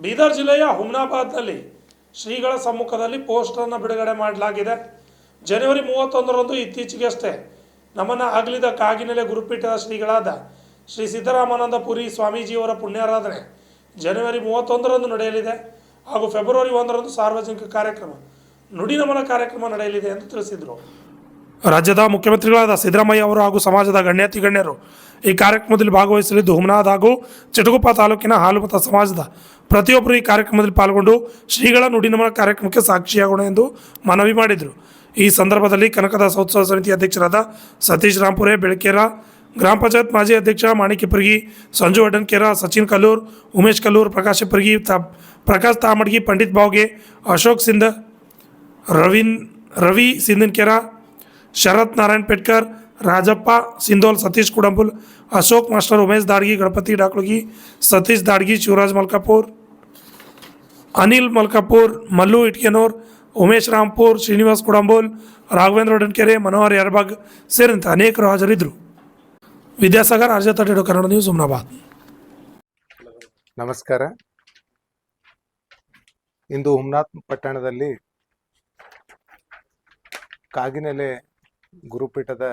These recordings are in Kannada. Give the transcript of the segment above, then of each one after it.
ಬೀದರ್ ಜಿಲ್ಲೆಯ ಹುಮ್ನಾಬಾದ್ನಲ್ಲಿ ಶ್ರೀಗಳ ಸಮ್ಮುಖದಲ್ಲಿ ಪೋಸ್ಟರನ್ನು ಬಿಡುಗಡೆ ಮಾಡಲಾಗಿದೆ. ಜನವರಿ 31ರಂದು ಇತ್ತೀಚೆಗಷ್ಟೇ ನಮ್ಮನ್ನು ಅಗಲಿದ ಕಾಗಿನೆಲೆ ಗುರುಪೀಠದ ಶ್ರೀಗಳಾದ ಶ್ರೀ ಸಿದ್ದರಾಮಾನಂದ ಪುರಿ ಸ್ವಾಮೀಜಿಯವರ ಪುಣ್ಯಾರಾಧನೆ ಜನವರಿ 31ರಂದು ನಡೆಯಲಿದೆ ಹಾಗೂ ಫೆಬ್ರವರಿ 1ರಂದು ಸಾರ್ವಜನಿಕ ಕಾರ್ಯಕ್ರಮ ನುಡಿ ನಮನ ಕಾರ್ಯಕ್ರಮ ನಡೆಯಲಿದೆ ಎಂದು ತಿಳಿಸಿದರು. ರಾಜ್ಯದ ಮುಖ್ಯಮಂತ್ರಿಗಳಾದ ಸಿದ್ದರಾಮಯ್ಯ ಅವರು ಹಾಗೂ ಸಮಾಜದ ಗಣ್ಯಾತಿ ಗಣ್ಯರು ಈ ಕಾರ್ಯಕ್ರಮದಲ್ಲಿ ಭಾಗವಹಿಸಲಿದ್ದು, ಹುಮನಾಬಾದ್ ಹಾಗೂ ಚಿಟಗುಪ್ಪ ತಾಲೂಕಿನ ಹಾಲುಮತ ಸಮಾಜದ ಪ್ರತಿಯೊಬ್ಬರು ಈ ಕಾರ್ಯಕ್ರಮದಲ್ಲಿ ಪಾಲ್ಗೊಂಡು ಶ್ರೀಗಳ ನುಡಿ ನಮನ ಕಾರ್ಯಕ್ರಮಕ್ಕೆ ಸಾಕ್ಷಿಯಾಗೋಣ ಎಂದು ಮನವಿ ಮಾಡಿದರು. ಈ ಸಂದರ್ಭದಲ್ಲಿ ಕನಕದಾಸ ಉತ್ಸವ ಸಮಿತಿ ಅಧ್ಯಕ್ಷರಾದ ಸತೀಶ್ ರಾಂಪುರೆ ಬೆಳಕೇರ, ಗ್ರಾಮ ಪಂಚಾಯತ್ ಮಾಜಿ ಅಧ್ಯಕ್ಷ ಮಾಣಿಕ್ಯಪರ್ಗಿ, ಸಂಜು ಅಡ್ಡನ್ಕೇರ, ಸಚಿನ್ ಕಲ್ಲೂರ್, ಉಮೇಶ್ ಕಲ್ಲೂರ್, ಪ್ರಕಾಶ್ ಪರ್ಗಿ, ಪ್ರಕಾಶ್ ತಾಮಡ್ಗಿ, ಪಂಡಿತ್ ಬಾವ್ಗೆ, ಅಶೋಕ್ ಸಿಂಧ, ರವಿ ಸಿಂಧನ್ಕೇರ, ಶರತ್ ನಾರಾಯಣ್ ಪೆಟ್ಕರ್, ರಾಜಪ್ಪ ಸಿಂಧೋಲ್, ಸತೀಶ್ ಕುಡಂಬುಲ್, ಅಶೋಕ್ ಮಾಸ್ಟರ್, ಉಮೇಶ್ ದಾಡ್ಗಿ, ಗಣಪತಿ ಡಾಕ್ಲಗಿ, ಸತೀಶ್ ದಾಡ್ಗಿ, ಶಿವರಾಜ್ ಮಲ್ಕಾಪುರ್, ಅನಿಲ್ ಮಲ್ಕಾಪುರ್, ಮಲ್ಲು ಇಟ್ಕೆನೂರ್, ಉಮೇಶ್ ರಾಂಪುರ್, ಶ್ರೀನಿವಾಸ್ ಕುಡಂಬೋಲ್, ರಾಘವೇಂದ್ರ ಒಡನ್ಕೆರೆ, ಮನೋಹರ್ ಯರ್ಬಾಗ್ ಸೇರಿದಂತೆ ಅನೇಕರು ಹಾಜರಿದ್ದರು. ವಿದ್ಯಾಸಾಗರ್, ಅರ್ಜ ಕನ್ನಡ ನ್ಯೂಸ್, ಹುಮ್ನಾಬಾದ್. ನಮಸ್ಕಾರ. ಇಂದು ಹುಮ್ನಾಬಾದ್ ಪಟ್ಟಣದಲ್ಲಿ ಕಾಗಿನೆಲೆ ಗುರುಪೀಠದ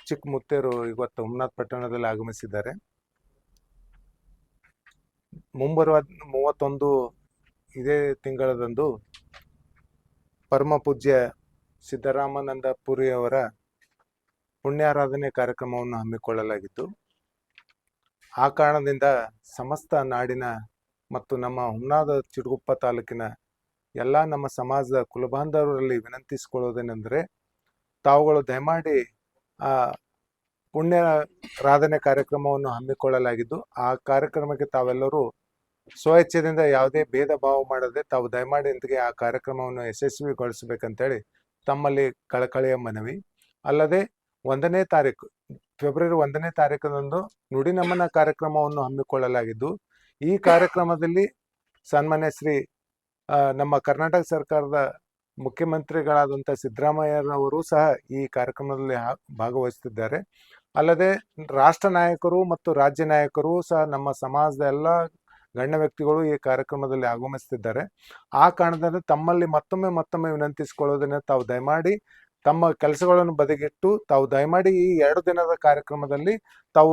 ಚಿಕ್ಕ ಮುತ್ತೇರು ಇವತ್ತು ಹುಮ್ನಾಬಾದ್ ಪಟ್ಟಣದಲ್ಲಿ ಆಗಮಿಸಿದ್ದಾರೆ. ಮುಂಬರುವ 31 ಇದೇ ತಿಂಗಳದಂದು ಪರಮ ಪೂಜ್ಯ ಸಿದ್ದರಾಮಾನಂದ ಪುರಿಯವರ ಪುಣ್ಯಾರಾಧನೆ ಕಾರ್ಯಕ್ರಮವನ್ನು ಹಮ್ಮಿಕೊಳ್ಳಲಾಗಿತ್ತು. ಆ ಕಾರಣದಿಂದ ಸಮಸ್ತ ನಾಡಿನ ಮತ್ತು ನಮ್ಮ ಹುಮ್ನಾಬಾದ್ ಚಿಟಗುಪ್ಪ ತಾಲೂಕಿನ ಎಲ್ಲ ನಮ್ಮ ಸಮಾಜದ ಕುಲಬಾಂಧವರಲ್ಲಿ ವಿನಂತಿಸಿಕೊಳ್ಳುವುದೇನೆಂದರೆ, ತಾವುಗಳು ದಯಮಾಡಿ ಆ ಪುಣ್ಯಾರಾಧನೆ ಕಾರ್ಯಕ್ರಮವನ್ನು ಹಮ್ಮಿಕೊಳ್ಳಲಾಗಿದ್ದು, ಆ ಕಾರ್ಯಕ್ರಮಕ್ಕೆ ತಾವೆಲ್ಲರೂ ಸ್ವಇಚ್ಛೆಯಿಂದ ಯಾವುದೇ ಭೇದ ಭಾವ ಮಾಡದೆ ತಾವು ದಯಮಾಡಿ ಇಂತಿಗೆ ಆ ಕಾರ್ಯಕ್ರಮವನ್ನು ಯಶಸ್ವಿಗೊಳಿಸಬೇಕಂತೇಳಿ ತಮ್ಮಲ್ಲಿ ಕಳಕಳಿಯ ಮನವಿ. ಅಲ್ಲದೆ ಫೆಬ್ರವರಿ 1ನೇ ತಾರೀಕದಂದು ನುಡಿ ನಮನ ಕಾರ್ಯಕ್ರಮವನ್ನು ಹಮ್ಮಿಕೊಳ್ಳಲಾಗಿದ್ದು, ಈ ಕಾರ್ಯಕ್ರಮದಲ್ಲಿ ಸನ್ಮಾನ್ಯ ಶ್ರೀ ನಮ್ಮ ಕರ್ನಾಟಕ ಸರ್ಕಾರದ ಮುಖ್ಯಮಂತ್ರಿಗಳಾದಂಥ ಸಿದ್ದರಾಮಯ್ಯರವರು ಸಹ ಈ ಕಾರ್ಯಕ್ರಮದಲ್ಲಿ ಭಾಗವಹಿಸುತ್ತಿದ್ದಾರೆ. ಅಲ್ಲದೆ ರಾಷ್ಟ್ರ ನಾಯಕರು ಮತ್ತು ರಾಜ್ಯ ನಾಯಕರು ಸಹ ನಮ್ಮ ಸಮಾಜದ ಎಲ್ಲ ಗಣ್ಯ ವ್ಯಕ್ತಿಗಳು ಈ ಕಾರ್ಯಕ್ರಮದಲ್ಲಿ ಆಗಮಿಸುತ್ತಿದ್ದಾರೆ. ಆ ಕಾರಣದಿಂದ ತಮ್ಮಲ್ಲಿ ಮತ್ತೊಮ್ಮೆ ವಿನಂತಿಸಿಕೊಳ್ಳೋದನ್ನ ತಾವು ದಯಮಾಡಿ ತಮ್ಮ ಕೆಲಸಗಳನ್ನು ಬದಿಗಿಟ್ಟು ತಾವು ದಯಮಾಡಿ ಈ 2 ದಿನದ ಕಾರ್ಯಕ್ರಮದಲ್ಲಿ ತಾವು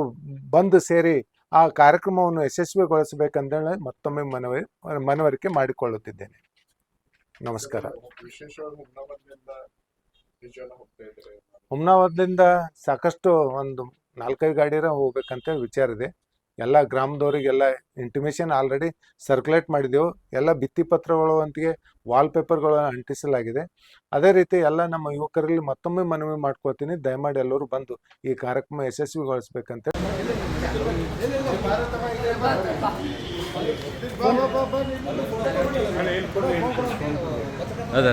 ಬಂದು ಸೇರಿ ಆ ಕಾರ್ಯಕ್ರಮವನ್ನು ಯಶಸ್ವಿಗೊಳಿಸಬೇಕಂದೇಳಿ ಮತ್ತೊಮ್ಮೆ ಮನವರಿಕೆ ಮಾಡಿಕೊಳ್ಳುತ್ತಿದ್ದೇನೆ. ನಮಸ್ಕಾರ. ಹುಮ್ನಾಬಾದ್ನಿಂದ ಸಾಕಷ್ಟು ಒಂದು 4-5 ಗಾಡಿರ ಹೋಗ್ಬೇಕಂತ ವಿಚಾರ ಇದೆ. ಎಲ್ಲ ಗ್ರಾಮದವರಿಗೆಲ್ಲ ಇಂಟಿಮೇಷನ್ ಆಲ್ರೆಡಿ ಸರ್ಕ್ಯುಲೇಟ್ ಮಾಡಿದೆವು. ಎಲ್ಲ ಭಿತ್ತಿ ಪತ್ರಗಳು ಅಂತಿಗೆ ವಾಲ್ಪೇಪರ್ಗಳು ಅಂಟಿಸಲಾಗಿದೆ. ಅದೇ ರೀತಿ ಎಲ್ಲ ನಮ್ಮ ಯುವಕರಲ್ಲಿ ಮತ್ತೊಮ್ಮೆ ಮನವಿ ಮಾಡ್ಕೊಳ್ತೀನಿ, ದಯಮಾಡಿ ಎಲ್ಲರೂ ಬಂದು ಈ ಕಾರ್ಯಕ್ರಮ ಯಶಸ್ವಿಗೊಳಿಸ್ಬೇಕಂತ. ಅದ